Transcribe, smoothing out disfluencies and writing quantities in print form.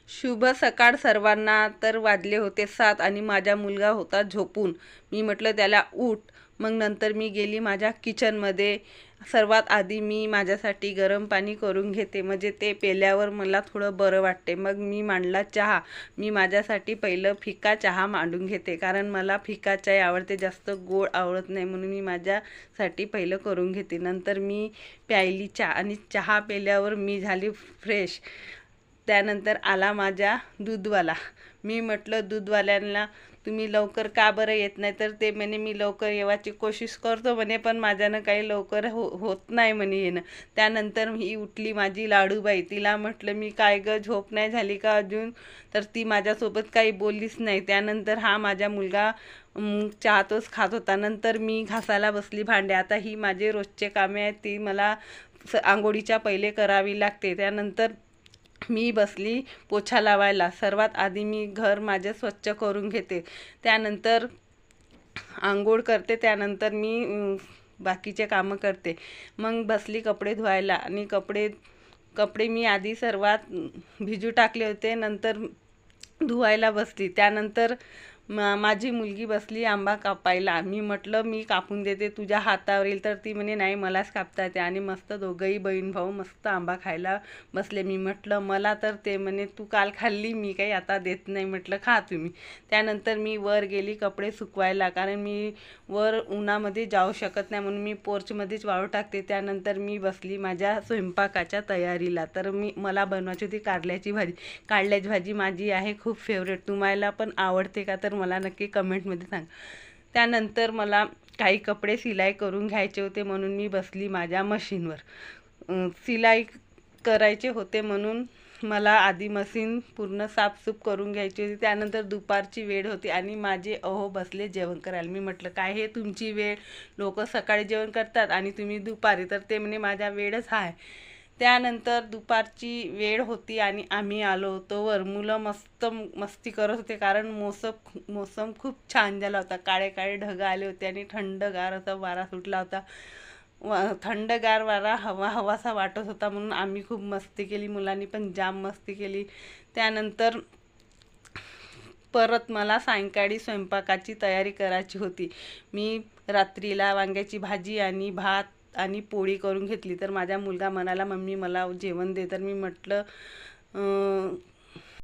शुभ सकाळ सर्वांना। तर वाजले होते 7 आणि माझा मुलगा होता झोपून। मी म्हटलं त्याला उठ। मग नंतर मी गेली माझ्या किचनमध्ये। सर्वात आधी मी माझ्यासाठी गरम पाणी करून घेते, म्हणजे ते पेल्यावर मला थोडं बरं वाटते। मग मी मांडला चहा। मी माझ्यासाठी पहिलं फिका चहा मांडून घेते, कारण मला फिका चाय आवडते, जास्त गोड आवडत नाही, म्हणून मी माझ्यासाठी पहिलं करून घेते। नंतर मी प्यायली चहा आणि चहा पेल्यावर मी झाली फ्रेश। त्यानंतर आला माझा दूधवाला। मी म्हटलं दूधवाल्यांना तुम्ही लवकर का बरं येत नाही? तर ते म्हणे मी लवकर येवाची कोशिश करतो म्हणे, पण माझ्यानं काही लवकर होत नाही म्हणे येणं। त्यानंतर ही उठली माझी लाडूबाई। तिला म्हटलं मी काय ग, झोप नाही झाली का अजून? तर ती माझ्यासोबत काही बोललीच नाही। त्यानंतर हा माझा मुलगा चहा तोच खात होता। नंतर मी घासायला बसली भांडे। आता ही माझे रोजचे कामे आहेत, ती मला आंघोळीच्या पहिले करावी लागते। त्यानंतर मी बसली पोछा लावायला। सर्वात आधी मी घर माझं स्वच्छ करून घेते, त्यानंतर आंघोळ करते, त्यानंतर मी बाकीचे कामं करते। मग बसली कपडे धुवायला आणि कपडे मी आधी सर्वात भिजू टाकले होते, नंतर धुवायला बसली। त्यानंतर माझी मुलगी बसली आंबा कापायला। मी म्हटलं मी कापून देते, तुझ्या हातावर येईल। तर ती म्हणे नाही मलाच कापता येते, आणि मस्त दोघंही बहीण भाऊ मस्त आंबा खायला बसले। मी म्हटलं मला तर ते म्हणे तू काल खाल्ली, मी काही आता देत नाही, म्हटलं खा तुम्ही। त्यानंतर मी वर गेली कपडे सुकवायला, कारण मी वर उन्हामध्ये जाऊ शकत नाही, म्हणून मी पोर्चमध्येच वाळू टाकते। त्यानंतर मी बसली माझ्या स्वयंपाकाच्या तयारीला। तर मला बनवायची होती कारल्याची भाजी। कारल्याची भाजी माझी आहे खूप फेवरेट। तुम्हाला पण आवडते का? तर मला नक्की कमेंटमध्ये सांग। त्यानंतर मला काही कपडे सिलाई करून घ्यायचे होते, म्हणून मी बसली माझ्या मशीनवर। सिलाई करायचे होते म्हणून मला आधी मशीन पूर्ण साफसूफ करून घ्यायची होती। त्यानंतर दुपारची वेळ होती आणि माझे अहो बसले जेवण करायला। मी म्हटलं काय हे तुमची वेळ? लोक सकाळी जेवण करतात आणि तुम्ही दुपारी? तर ते म्हणे माझा वेळच आहे। त्यानंतर दुपारची वेळ होती आणि आम्ही आलो होतो वर। मुलं मस्त मस्ती करत होते, कारण मोसम खूप छान झाला होता। काळे काळे ढग आले होते आणि थंडगार असा वारा सुटला होता। थंडगार वारा हवासा वाटत होता, म्हणून आम्ही खूप मस्ती केली। मुलांनी पण जाम मस्ती केली। त्यानंतर परत मला सायंकाळी स्वयंपाकाची तयारी करायची होती। मी रात्रीला वांग्याची भाजी आणि भात आणि पोळी करून घेतली। तर माझा मुलगा म्हणाला मम्मी मला जेवण दे। तर मी म्हटलं